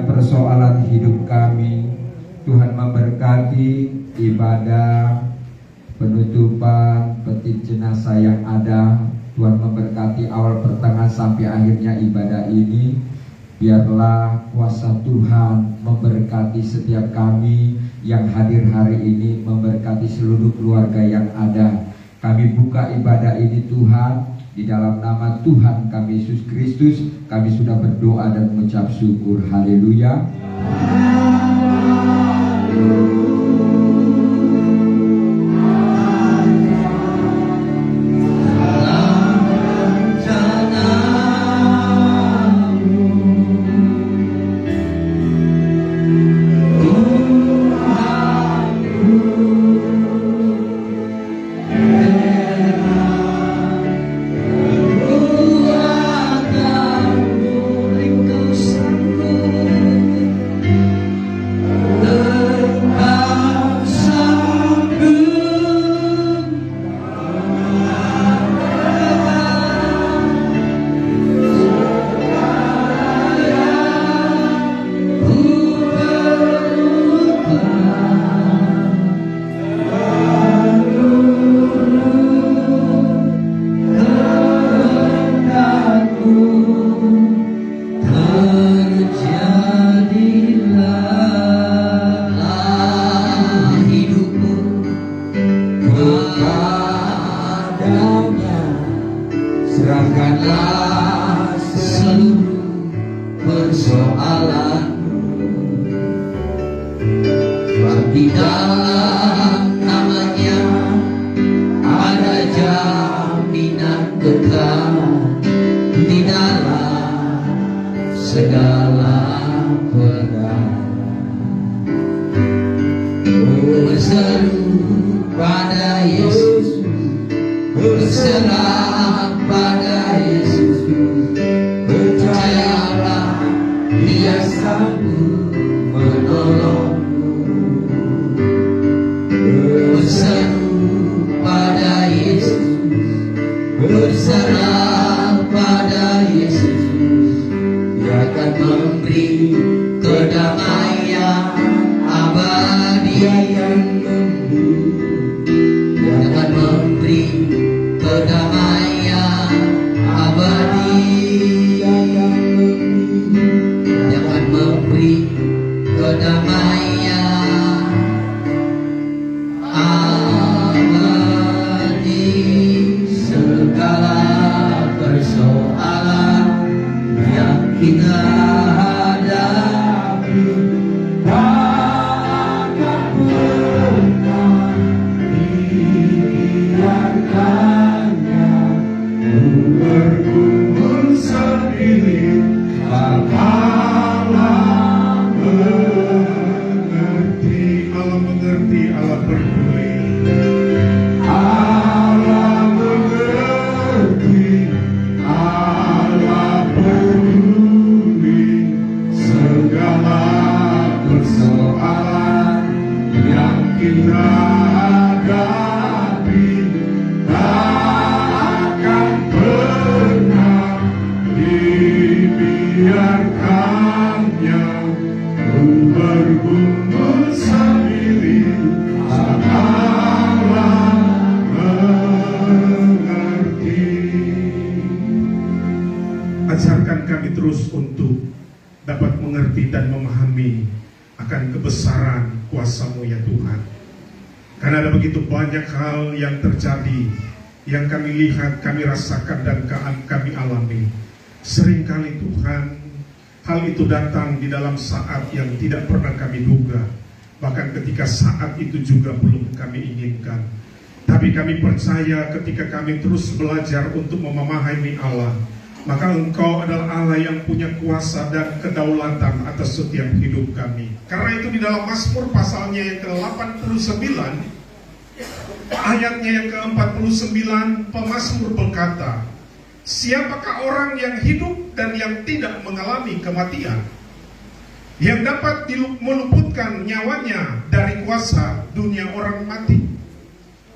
setiap persoalan hidup kami. Tuhan memberkati ibadah penutupan peti jenazah yang ada. Tuhan memberkati awal pertengahan sampai akhirnya ibadah ini. Biarlah kuasa Tuhan memberkati setiap kami yang hadir hari ini, memberkati seluruh keluarga yang ada. Kami buka ibadah ini Tuhan, di dalam nama Tuhan kami Yesus Kristus. Kami sudah berdoa dan mengucap syukur. Haleluya. Serahkanlah seluruh persoalanmu, sebab di dalam namanya ada jaminan kekal di dalam segala perkara. Berseru pada Yesus, berserah pada Yesus, percayalah Dia sanggup menolongmu. Berseru pada Yesus, berserah pada Yesus, Dia akan memberi kedamaian abadi. Dia akan memberi kedamaian abadi. Dia akan memberi kedamaian abadi. Segala persoalan yang kita hadapi takkan pernah dibiarkannya berkumpul sendiri. Allah mengerti, Allah mengerti, Allah peduli. Allah mengerti, Allah peduli. Segala persoalan yang kita hadapi takkan pernah dibiarkannya bergumul sendiri. Allah mengerti. Ajarkan kami terus untuk dapat mengerti dan memahami akan kebesaran kuasa-Mu ya Tuhan. Karena ada begitu banyak hal yang terjadi, yang kami lihat, kami rasakan, dan kami alami. Seringkali Tuhan, hal itu datang di dalam saat yang tidak pernah kami duga. Bahkan ketika saat itu juga belum kami inginkan. Tapi kami percaya ketika kami terus belajar untuk memahami Allah, maka Engkau adalah Allah yang punya kuasa dan kedaulatan atas setiap hidup kami. Karena itu di dalam Mazmur pasalnya yang ke-89, ayatnya yang ke-49, pemazmur berkata, siapakah orang yang hidup dan yang tidak mengalami kematian, yang dapat meluputkan nyawanya dari kuasa dunia orang mati?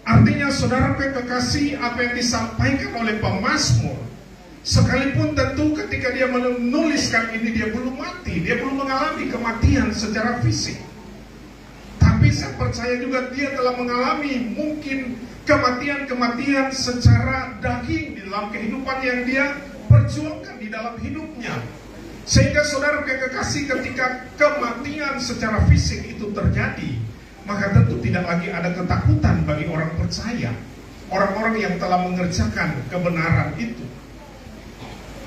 Artinya saudara kekasih, apa yang disampaikan oleh pemazmur Sekalipun tentu ketika dia menuliskan ini dia belum mati, dia belum mengalami kematian secara fisik. Tapi saya percaya juga dia telah mengalami mungkin kematian-kematian secara daging di dalam kehidupan yang dia perjuangkan di dalam hidupnya. Sehingga saudara yang kekasih, ketika kematian secara fisik itu terjadi, maka tentu tidak lagi ada ketakutan bagi orang percaya, orang-orang yang telah mengerjakan kebenaran itu.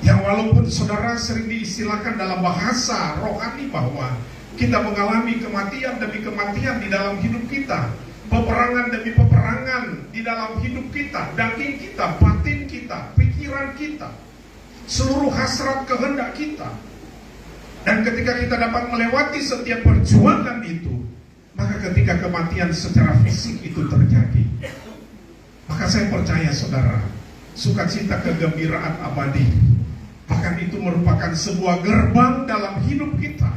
Yang walaupun saudara sering diistilahkan dalam bahasa rohani bahwa kita mengalami kematian demi kematian di dalam hidup kita, peperangan demi peperangan di dalam hidup kita, daging kita, batin kita, pikiran kita, seluruh hasrat kehendak kita. Dan ketika kita dapat melewati setiap perjuangan itu, maka ketika kematian secara fisik itu terjadi, maka saya percaya saudara, sukacita kegembiraan abadi, bahkan itu merupakan sebuah gerbang dalam hidup kita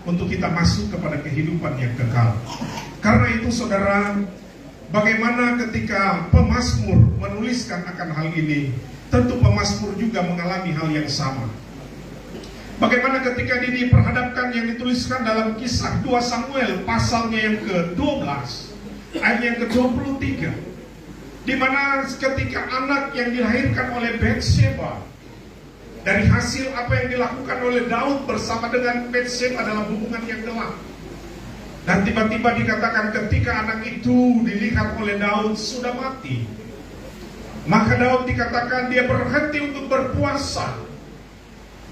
untuk kita masuk kepada kehidupan yang kekal. Karena itu saudara, bagaimana ketika pemazmur menuliskan akan hal ini, tentu pemazmur juga mengalami hal yang sama. Bagaimana ketika ini diperhadapkan yang dituliskan dalam kisah 2 Samuel pasalnya yang ke-12 ayat yang ke-23, di mana ketika anak yang dilahirkan oleh Batsheba dari hasil apa yang dilakukan oleh Daud bersama dengan Batsheba dalam hubungan yang gelap, dan tiba-tiba dikatakan ketika anak itu dilihat oleh Daud sudah mati, maka Daud dikatakan dia berhenti untuk berpuasa.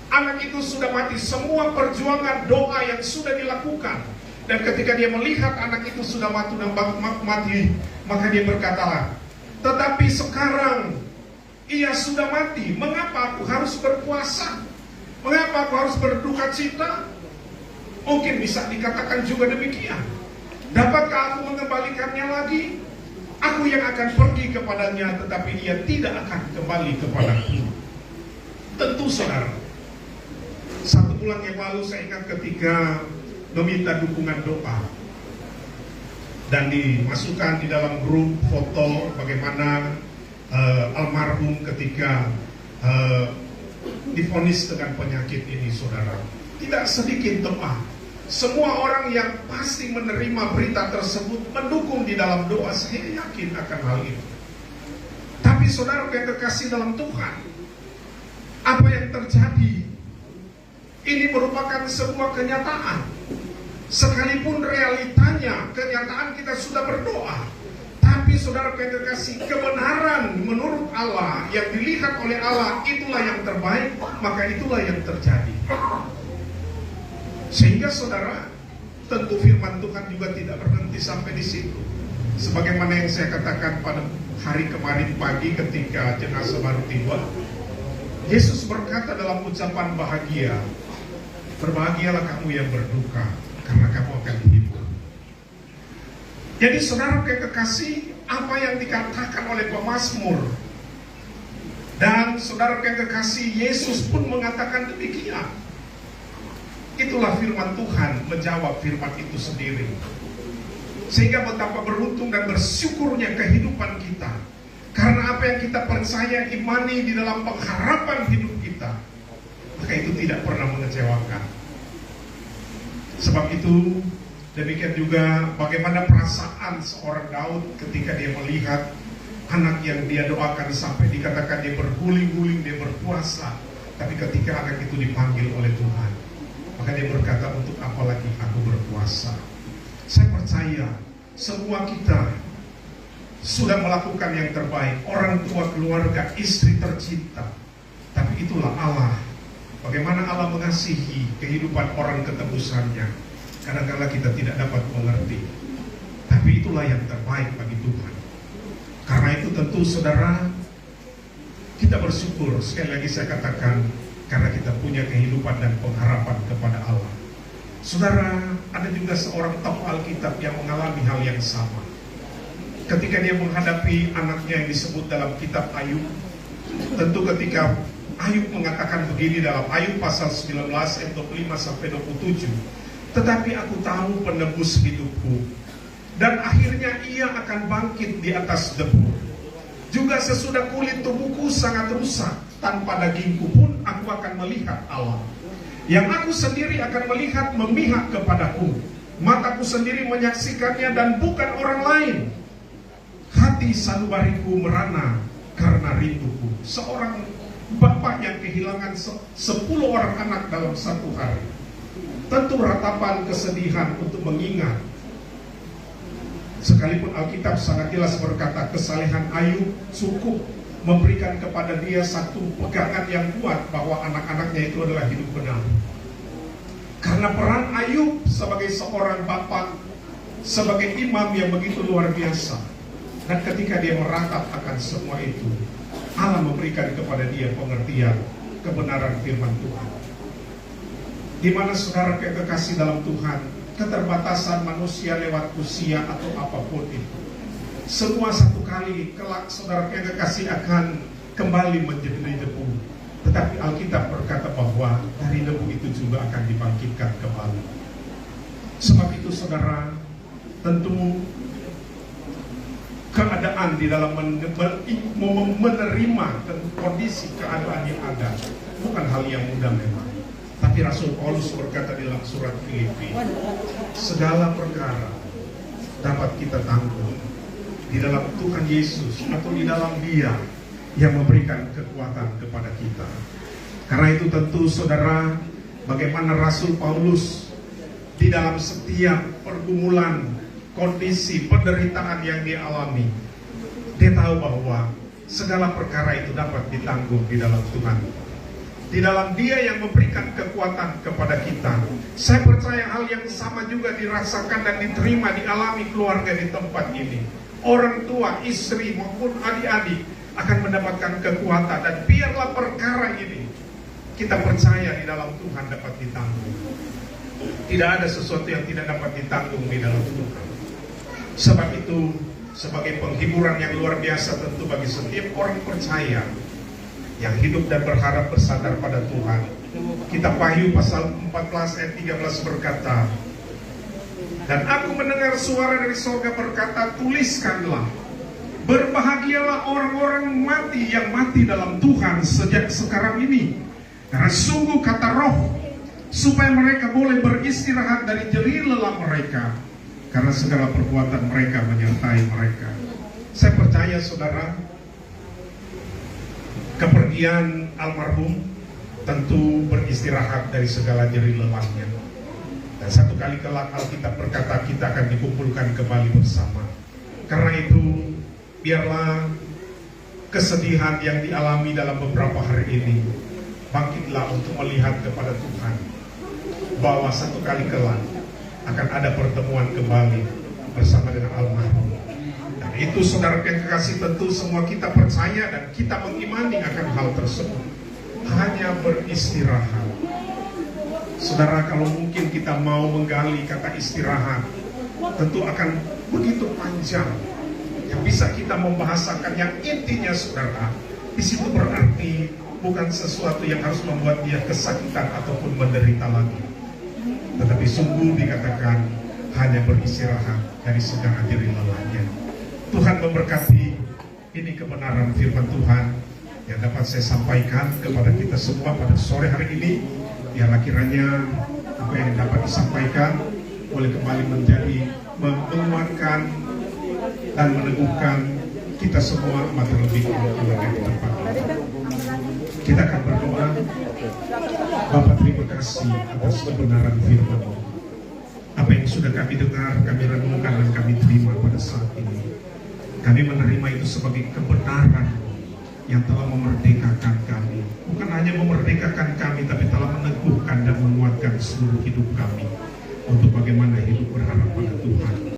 Anak itu sudah mati, semua perjuangan doa yang sudah dilakukan. Dan ketika dia melihat anak itu sudah mati, maka dia berkatalah, tetapi sekarang ia sudah mati, mengapa aku harus berpuasa? Mengapa aku harus berduka cita? Mungkin bisa dikatakan juga demikian. Dapatkah aku mengembalikannya lagi? Aku yang akan pergi kepadanya, tetapi ia tidak akan kembali kepadaku. Tentu saudara, 1 bulan yang lalu saya ingat ketika meminta dukungan doa dan dimasukkan di dalam grup foto bagaimana almarhum ketika divonis dengan penyakit ini saudara. Tidak sedikit doa. Semua orang yang pasti menerima berita tersebut mendukung di dalam doa. Saya yakin akan hal itu. Tapi saudara yang kekasih dalam Tuhan, apa yang terjadi ini merupakan sebuah kenyataan. Sekalipun realitanya, kenyataan kita sudah berdoa, tapi saudara yang kekasih, kebenaran menurut Allah yang dilihat oleh Allah itulah yang terbaik, maka itulah yang terjadi. Sehingga saudara, tentu firman Tuhan juga tidak berhenti sampai di situ. Sebagaimana yang saya katakan pada hari kemarin pagi ketika jenazah baru tiba, Yesus berkata dalam ucapan bahagia, berbahagialah kamu yang berduka, karena kamu akan dihibur. Jadi saudara yang kekasih, apa yang dikatakan oleh pemazmur, dan saudara yang kekasih, Yesus pun mengatakan demikian. Itulah firman Tuhan menjawab firman itu sendiri. Sehingga betapa beruntung dan bersyukurnya kehidupan kita, karena apa yang kita percaya, imani di dalam pengharapan hidup kita, maka itu tidak pernah mengecewakan. Sebab itu demikian juga bagaimana perasaan seorang Daud ketika dia melihat anak yang dia doakan sampai dikatakan dia berguling-guling, dia berpuasa, tapi ketika anak itu dipanggil oleh Tuhan, maka dia berkata, untuk apa lagi aku berpuasa? Saya percaya semua kita sudah melakukan yang terbaik, orang tua, keluarga, istri tercinta. Tapi itulah Allah, bagaimana Allah mengasihi kehidupan orang ketebusannya. Kadang-kadang kita tidak dapat mengerti, tapi itulah yang terbaik bagi Tuhan. Karena itu tentu saudara, kita bersyukur, sekali lagi saya katakan, karena kita punya kehidupan dan pengharapan kepada Allah. Saudara, ada juga seorang tokoh Alkitab yang mengalami hal yang sama. Ketika dia menghadapi anaknya yang disebut dalam kitab Ayub, tentu ketika Ayub mengatakan begini dalam Ayub pasal 19 ayat 25-27, tetapi aku tahu penebus hidupku, dan akhirnya ia akan bangkit di atas debu. Juga sesudah kulit tubuhku sangat rusak, tanpa dagingku pun aku akan melihat Allah. Yang aku sendiri akan melihat memihak kepadaku. Mataku sendiri menyaksikannya dan bukan orang lain. Hati sanubariku merana karena rinduku. Seorang bapak yang kehilangan 10 orang anak dalam satu hari. Tentu ratapan kesedihan untuk mengingat. Sekalipun Alkitab sangat jelas berkata kesalehan Ayub cukup memberikan kepada dia satu pegangan yang kuat bahwa anak-anaknya itu adalah hidup benar. Karena peran Ayub sebagai seorang bapak, sebagai imam yang begitu luar biasa. Dan ketika dia meratap akan semua itu, Allah memberikan kepada dia pengertian kebenaran firman Tuhan. Di mana saudara kekasih dalam Tuhan, keterbatasan manusia lewat usia atau apapun itu, semua satu kali kelak saudara yang kekasih akan kembali menjadi debu. Tetapi Alkitab berkata bahwa dari debu itu juga akan dibangkitkan kembali. Sebab itu saudara, tentu keadaan di dalam menerima kondisi keadaan yang ada bukan hal yang mudah memang. Tapi Rasul Paulus berkata di dalam surat Filipi, segala perkara dapat kita tanggung di dalam Tuhan Yesus atau di dalam Dia yang memberikan kekuatan kepada kita. Karena itu tentu saudara, bagaimana Rasul Paulus di dalam setiap pergumulan, kondisi, penderitaan yang dia alami, dia tahu bahwa segala perkara itu dapat ditanggung di dalam Tuhan. Di dalam Dia yang memberikan kekuatan kepada kita. Saya percaya hal yang sama juga dirasakan dan diterima, dialami keluarga di tempat ini. Orang tua, istri maupun adik-adik akan mendapatkan kekuatan. Dan biarlah perkara ini kita percaya di dalam Tuhan dapat ditanggung. Tidak ada sesuatu yang tidak dapat ditanggung di dalam Tuhan. Sebab itu sebagai penghiburan yang luar biasa tentu bagi setiap orang percaya yang hidup dan berharap bersandar pada Tuhan. Kitab Wahyu pasal 14 ayat 13 berkata, dan aku mendengar suara dari surga berkata, tuliskanlah, berbahagialah orang-orang mati yang mati dalam Tuhan sejak sekarang ini. Karena sungguh kata Roh, supaya mereka boleh beristirahat dari jerih lelah mereka, karena segala perbuatan mereka menyertai mereka. Saya percaya saudara, kepergian almarhum tentu beristirahat dari segala jerih lelahnya. Dan satu kali kelak Alkitab berkata kita akan dikumpulkan kembali bersama. Karena itu biarlah kesedihan yang dialami dalam beberapa hari ini, bangkitlah untuk melihat kepada Tuhan bahwa satu kali kelak akan ada pertemuan kembali bersama dengan almarhum. Dan itu saudara yang kekasih, tentu semua kita percaya dan kita mengimani akan hal tersebut. Hanya beristirahat. Saudara, kalau mungkin kita mau menggali kata istirahat, tentu akan begitu panjang. Yang bisa kita membahasakan yang intinya saudara, di situ berarti bukan sesuatu yang harus membuat dia kesakitan ataupun menderita lagi. Tetapi sungguh dikatakan hanya beristirahat dari segala jerih lelahnya. Tuhan memberkati. Ini kebenaran firman Tuhan yang dapat saya sampaikan kepada kita semua pada sore hari ini. Biarlah kiranya apa yang dapat disampaikan boleh kembali menjadi menguatkan dan meneguhkan kita semua, terlebih keluarga di tempat ini. Kita akan berdoa. Bapak, terima kasih atas kebenaran firman. Apa yang sudah kami dengar, kami renungkan dan kami terima pada saat ini. Kami menerima itu sebagai kebenaran yang telah memerdekakan kami. Bukan hanya memerdekakan kami, tapi telah meneguhkan dan menguatkan seluruh hidup kami untuk bagaimana hidup berharap pada Tuhan.